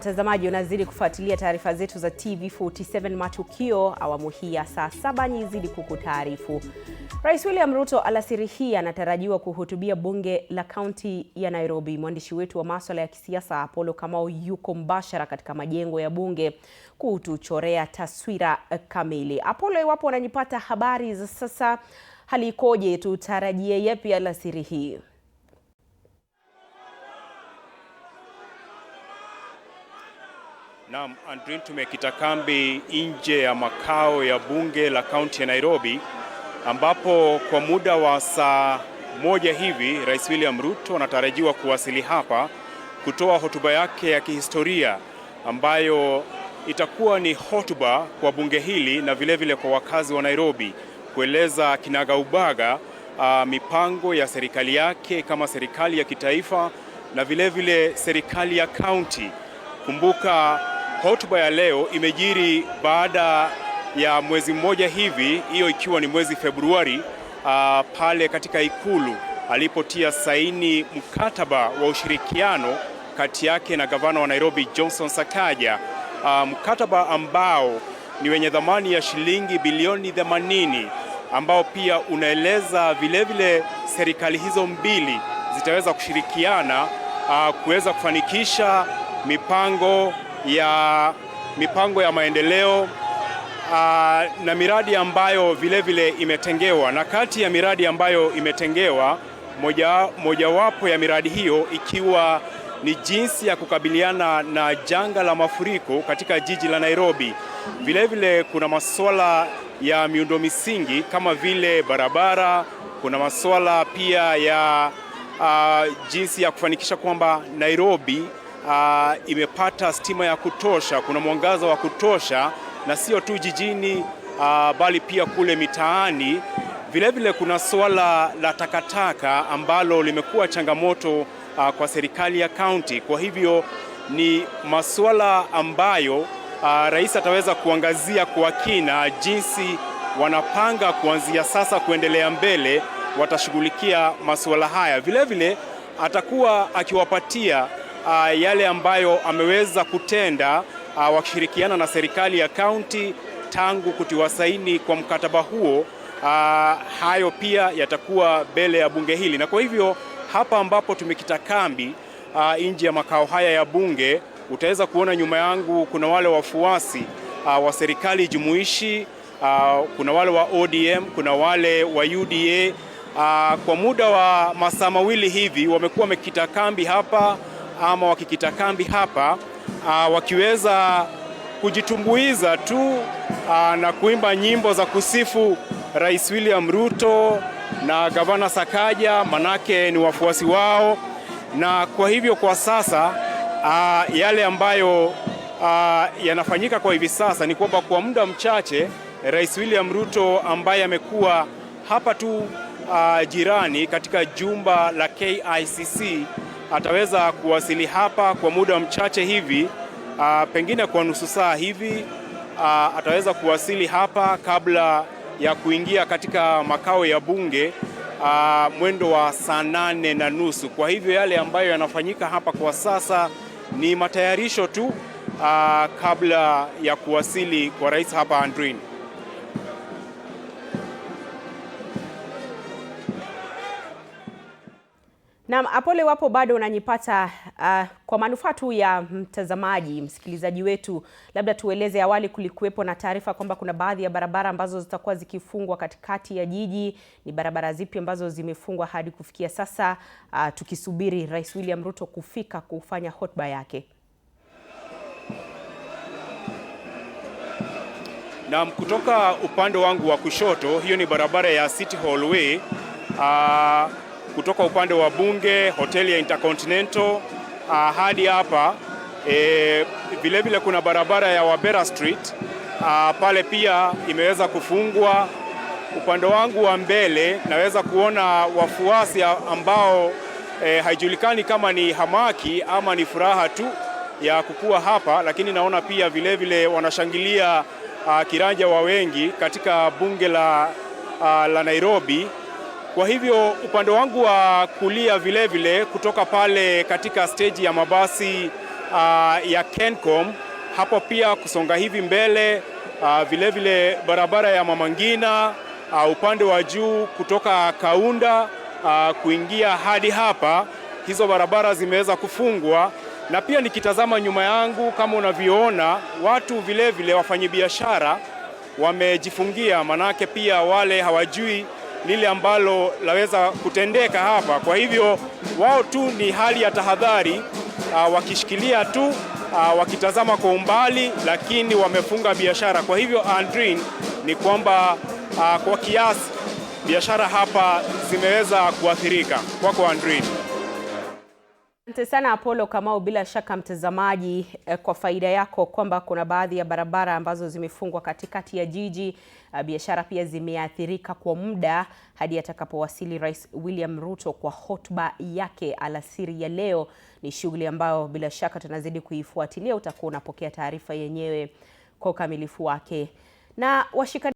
Mtazamaji, unazidi kufuatilia taarifa zetu za TV47 Matukio awamu hii ya saa 7. Nizidi kukutaarifu. Rais William Ruto alasiri hii anatarajiwa kuhutubia bunge la kaunti ya Nairobi. Mwandishi wetu wa masuala ya kisiasa Apollo Kamau yuko mbashara katika majengo ya bunge kutuchorea taswira kamili. Apollo, iwapo unanipata habari za sasa, hali ikoje? Tutarajie yapi alasiri hii? Naam, Andrin, tumekita kambi nje ya makao ya bunge la kaunti ya Nairobi, ambapo kwa muda wa saa moja hivi Rais William Ruto anatarajiwa kuwasili hapa kutoa hotuba yake ya kihistoria, ambayo itakuwa ni hotuba kwa bunge hili na vilevile kwa wakazi wa Nairobi, kueleza kinagaubaga mipango ya serikali yake kama serikali ya kitaifa na vilevile serikali ya kaunti. Kumbuka, hotuba ya leo imejiri baada ya mwezi mmoja hivi, hiyo ikiwa ni mwezi Februari, pale katika ikulu alipotia saini mkataba wa ushirikiano kati yake na gavana wa Nairobi Johnson Sakaja, mkataba ambao ni wenye dhamani ya shilingi bilioni 80, ambao pia unaeleza vilevile serikali hizo mbili zitaweza kushirikiana kuweza kufanikisha mipango ya maendeleo na miradi ambayo vilevile imetengewa. Na kati ya miradi ambayo imetengewa, mojawapo ya miradi hiyo ikiwa ni jinsi ya kukabiliana na janga la mafuriko katika jiji la Nairobi. Vilevile kuna masuala ya miundo misingi kama vile barabara, kuna masuala pia ya jinsi ya kufanikisha kwamba Nairobi imepata stima ya kutosha, kuna mwangaza wa kutosha, na sio tu jijini bali pia kule mitaani. Vilevile kuna swala la takataka ambalo limekuwa changamoto kwa serikali ya kaunti. Kwa hivyo ni masuala ambayo rais ataweza kuangazia kwa kina jinsi wanapanga kuanzia sasa kuendelea mbele watashughulikia masuala haya. Vilevile atakuwa akiwapatia yale ambayo ameweza kutenda wakishirikiana na serikali ya kaunti tangu kutiwa saini kwa mkataba huo. Hayo pia yatakuwa mbele ya bunge hili, na kwa hivyo hapa ambapo tumekita kambi nje ya makao haya ya bunge, utaweza kuona nyuma yangu kuna wale wafuasi wa serikali jumuishi, kuna wale wa ODM, kuna wale wa UDA. Kwa muda wa masaa mawili hivi wamekuwa wamekita kambi hapa ama wakikita kambi hapa wakiweza kujitumbuiza tu na kuimba nyimbo za kusifu Rais William Ruto na gavana Sakaja, manake ni wafuasi wao. Na kwa hivyo kwa sasa yale ambayo yanafanyika kwa hivi sasa ni kwamba kwa muda mchache Rais William Ruto ambaye amekuwa hapa tu jirani katika jumba la KICC ataweza kuwasili hapa kwa muda mchache hivi, pengine kwa nusu saa hivi ataweza kuwasili hapa kabla ya kuingia katika makao ya bunge mwendo wa saa 8:30. Kwa hivyo yale ambayo yanafanyika hapa kwa sasa ni matayarisho tu kabla ya kuwasili kwa rais hapa, Andrin. Naam, Apole, wapo bado unanipata, kwa manufaa tu ya mtazamaji, msikilizaji wetu, labda tueleze, awali kulikuwepo na taarifa kwamba kuna baadhi ya barabara ambazo zitakuwa zikifungwa katikati ya jiji. Ni barabara zipi ambazo zimefungwa hadi kufikia sasa, tukisubiri Rais William Ruto kufika kufanya hotuba yake? Naam, kutoka upande wangu wa kushoto, hiyo ni barabara ya City Hall Way. Kutoka upande wa bunge, hoteli ya Intercontinental hadi hapa. Vilevile kuna barabara ya Wabera Street pale pia imeweza kufungwa. Upande wangu wa mbele naweza kuona wafuasi ambao haijulikani kama ni hamaki ama ni furaha tu ya kukua hapa, lakini naona pia vilevile wanashangilia kiranja wa wengi katika bunge la Nairobi. Kwa hivyo upande wangu wa kulia vilevile kutoka pale katika stage ya mabasi ya Kencom. Hapo pia kusonga hivi mbele, vile vile barabara ya Mama Ngina upande wa juu kutoka Kaunda kuingia hadi hapa, hizo barabara zimeweza kufungwa. Na pia nikitazama nyuma yangu, kama unavyoona, watu vile vile wafanyabiashara wamejifungia, manake pia wale hawajui lile ambalo laweza kutendeka hapa. Kwa hivyo wao tu ni hali ya tahadhari, wakishikilia tu, wakitazama kwa umbali, lakini wamefunga biashara. Kwa hivyo Andrin, ni kwamba kwa kiasi biashara hapa zimeweza kuathirika. Kwako Andrin. Asante sana Apollo Kamau. Bila shaka mtazamaji, kwa faida yako kwamba kuna baadhi ya barabara ambazo zimefungwa katikati ya jiji. Biashara pia zimeathirika kwa muda hadi atakapowasili Rais William Ruto kwa hotuba yake alasiri ya leo. Ni shughuli ambayo bila shaka tunazidi kuifuatilia. Utakuwa unapokea taarifa yenyewe kwa ukamilifu wake. Na washika